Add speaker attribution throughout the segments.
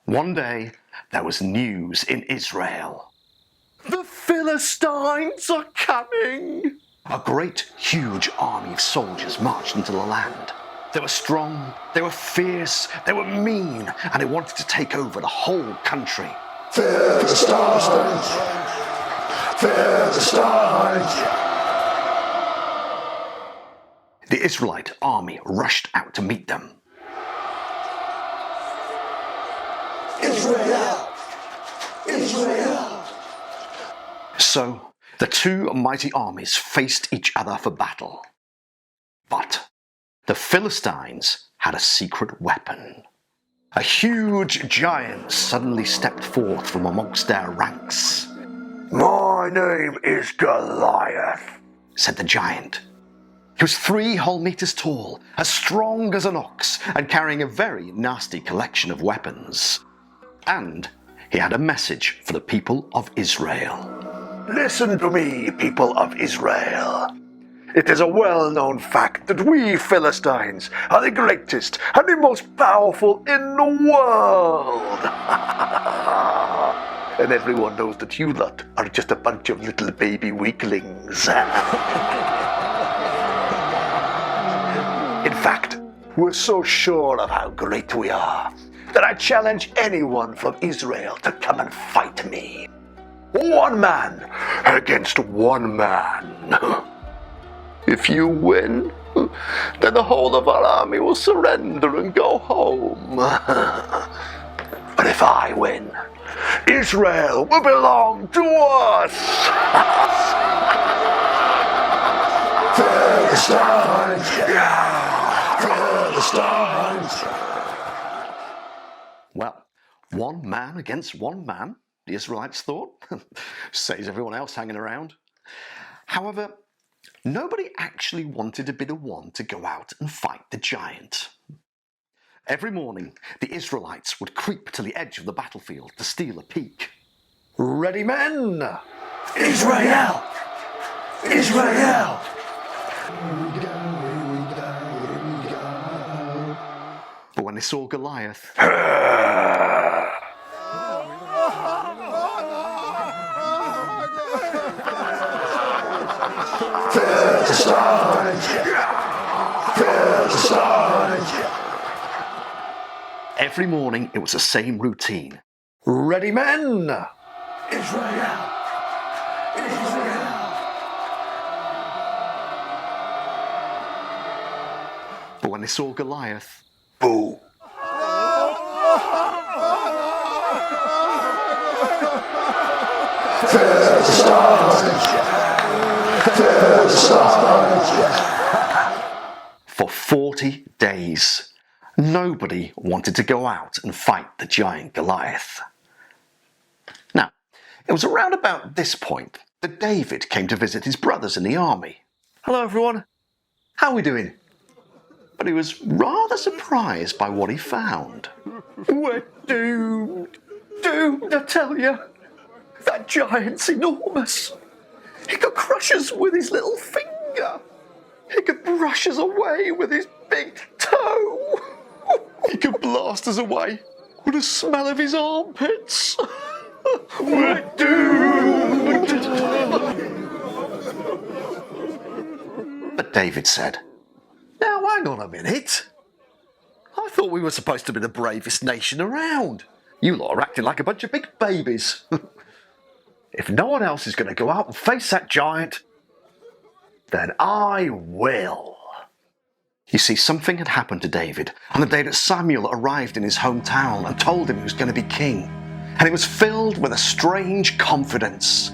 Speaker 1: One day, there was news in Israel. The Philistines are coming! A great, huge army of soldiers marched into the land. They were strong, they were fierce, they were mean, and they wanted to take over the whole country.
Speaker 2: Philistines! Philistines!
Speaker 1: The Israelite army rushed out to meet them.
Speaker 2: Israel! Israel!
Speaker 1: So, the two mighty armies faced each other for battle. But the Philistines had a secret weapon. A huge giant suddenly stepped forth from amongst their ranks.
Speaker 2: My name is Goliath,
Speaker 1: said the giant. He was 3 whole meters tall, as strong as an ox, and carrying a very nasty collection of weapons. And he had a message for the people of Israel.
Speaker 2: Listen to me, people of Israel. It is a well-known fact that we Philistines are the greatest and the most powerful in the world. And everyone knows that you lot are just a bunch of little baby weaklings. In fact, we're so sure of how great we are that I challenge anyone from Israel to come and fight me. 1 man against 1 man. If you win, then the whole of our army will surrender and go home. But if I win, Israel will belong to us. Philistines! Philistines!
Speaker 1: Well, 1 man against 1 man, the Israelites thought. Saves everyone else hanging around. However, nobody actually wanted to be the one to go out and fight the giant. Every morning, the Israelites would creep to the edge of the battlefield to steal a peek.
Speaker 2: Ready, men! Israel! Israel!
Speaker 1: But when they saw Goliath,
Speaker 2: Philistines! Philistines!
Speaker 1: every morning it was the same routine.
Speaker 2: Ready, men! Israel! Israel!
Speaker 1: But when they saw Goliath,
Speaker 2: Boo! Philistines! Philistines!
Speaker 1: for 40 days, nobody wanted to go out and fight the giant Goliath. Now, it was around about this point that David came to visit his brothers in the army. Hello everyone, how are we doing? But he was rather surprised by what he found. We're doomed, doomed, I tell you. That giant's enormous. He could crush us with his little finger. He could brush us away with his big toe. He could blast us away with the smell of his armpits. We're doomed. But David said, now hang on a minute. I thought we were supposed to be the bravest nation around. You lot are acting like a bunch of big babies. If no one else is going to go out and face that giant, then I will. You see, something had happened to David on the day that Samuel arrived in his hometown and told him he was going to be king. And he was filled with a strange confidence.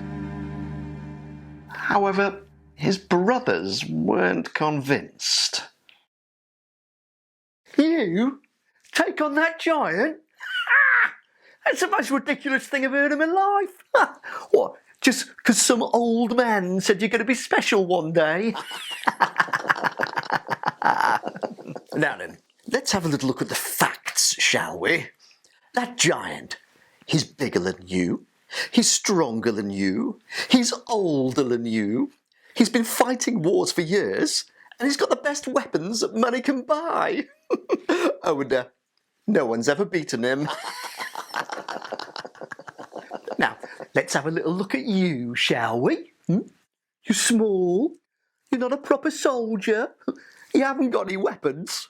Speaker 1: However, his brothers weren't convinced. You take on that giant? That's the most ridiculous thing I've heard in my life. What, just because some old man said you're going to be special one day? Now then, let's have a little look at the facts, shall we? That giant, he's bigger than you, He's stronger than you. He's older than you. He's been fighting wars for years, and he's got the best weapons that money can buy. Oh, and no one's ever beaten him. Now, let's have a little look at you, shall we? You're small. You're not a proper soldier. You haven't got any weapons.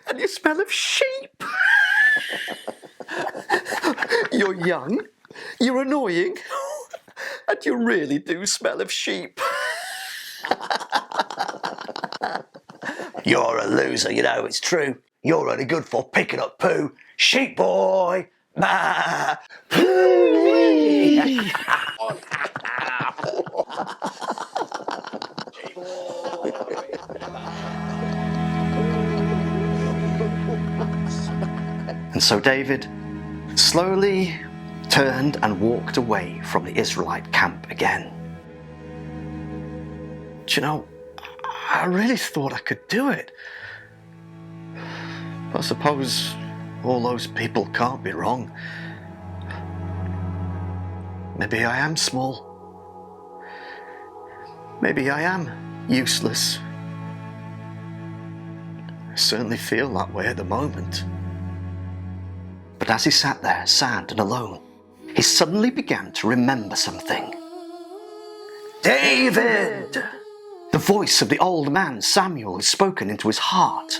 Speaker 1: And you smell of sheep. You're young. You're annoying. And you really do smell of sheep.
Speaker 2: You're a loser, you know, it's true. You're only good for picking up poo. Sheep boy! Bah!
Speaker 1: And so David slowly turned and walked away from the Israelite camp again. Do you know, I really thought I could do it. But I suppose all those people can't be wrong. Maybe I am small. Maybe I am useless. I certainly feel that way at the moment. But as he sat there, sad and alone, he suddenly began to remember something.
Speaker 2: David!
Speaker 1: The voice of the old man Samuel had spoken into his heart.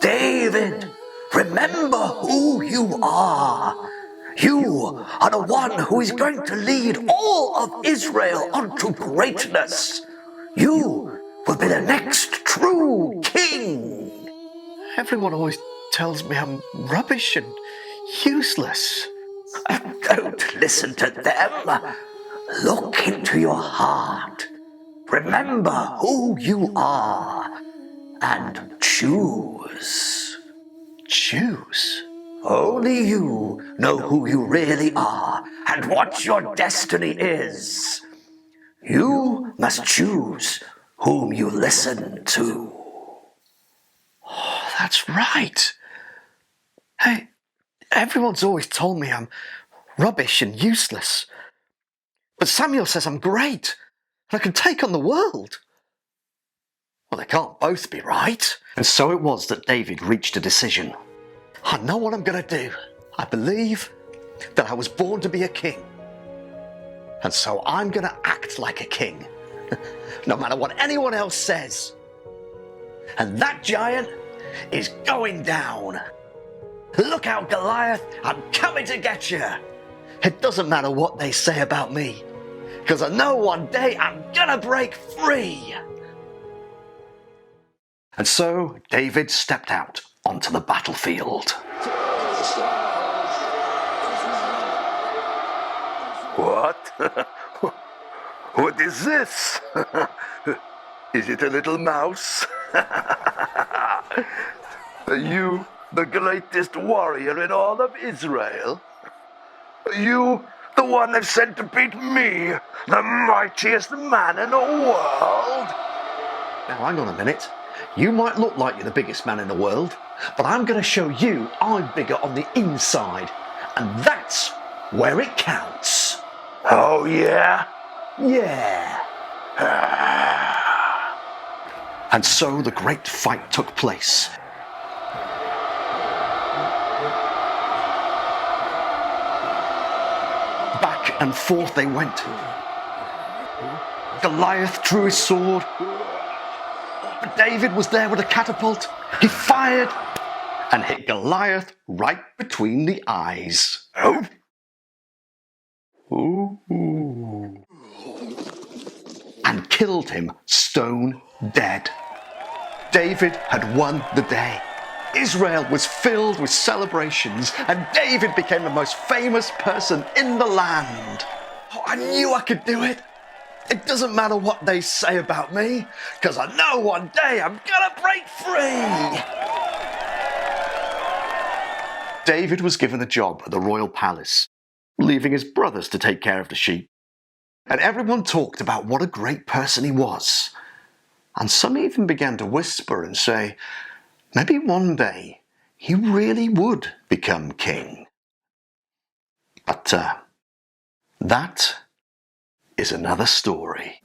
Speaker 2: David! Remember who you are. You are the one who is going to lead all of Israel onto greatness. You will be the next true king.
Speaker 1: Everyone always tells me I'm rubbish and useless.
Speaker 2: Don't listen to them. Look into your heart. Remember who you are and choose.
Speaker 1: Choose?
Speaker 2: Only you know who you really are and what your destiny is. You must choose whom you listen to.
Speaker 1: Oh, that's right. Hey, everyone's always told me I'm rubbish and useless. But Samuel says I'm great and I can take on the world. Well, they can't both be right. And so it was that David reached a decision. I know what I'm going to do. I believe that I was born to be a king. And so I'm going to act like a king, no matter what anyone else says. And that giant is going down. Look out, Goliath, I'm coming to get you. It doesn't matter what they say about me, because I know one day I'm going to break free. And so David stepped out onto the battlefield.
Speaker 2: What? What is this? Is it a little mouse? Are you the greatest warrior in all of Israel? Are you the one they've sent to beat me, the mightiest man in the world?
Speaker 1: Now hang on a minute. You might look like you're the biggest man in the world, but I'm going to show you I'm bigger on the inside, and that's where it counts.
Speaker 2: Oh, yeah?
Speaker 1: Yeah. And so the great fight took place. Back and forth they went. Goliath drew his sword. But David was there with a catapult. He fired and hit Goliath right between the eyes.
Speaker 2: Oh?
Speaker 1: Ooh. And killed him stone dead. David had won the day. Israel was filled with celebrations, and David became the most famous person in the land. Oh, I knew I could do it. It doesn't matter what they say about me, because I know one day I'm gonna break free. David was given a job at the royal palace, leaving his brothers to take care of the sheep. And everyone talked about what a great person he was. And some even began to whisper and say, maybe one day he really would become king. But That is another story.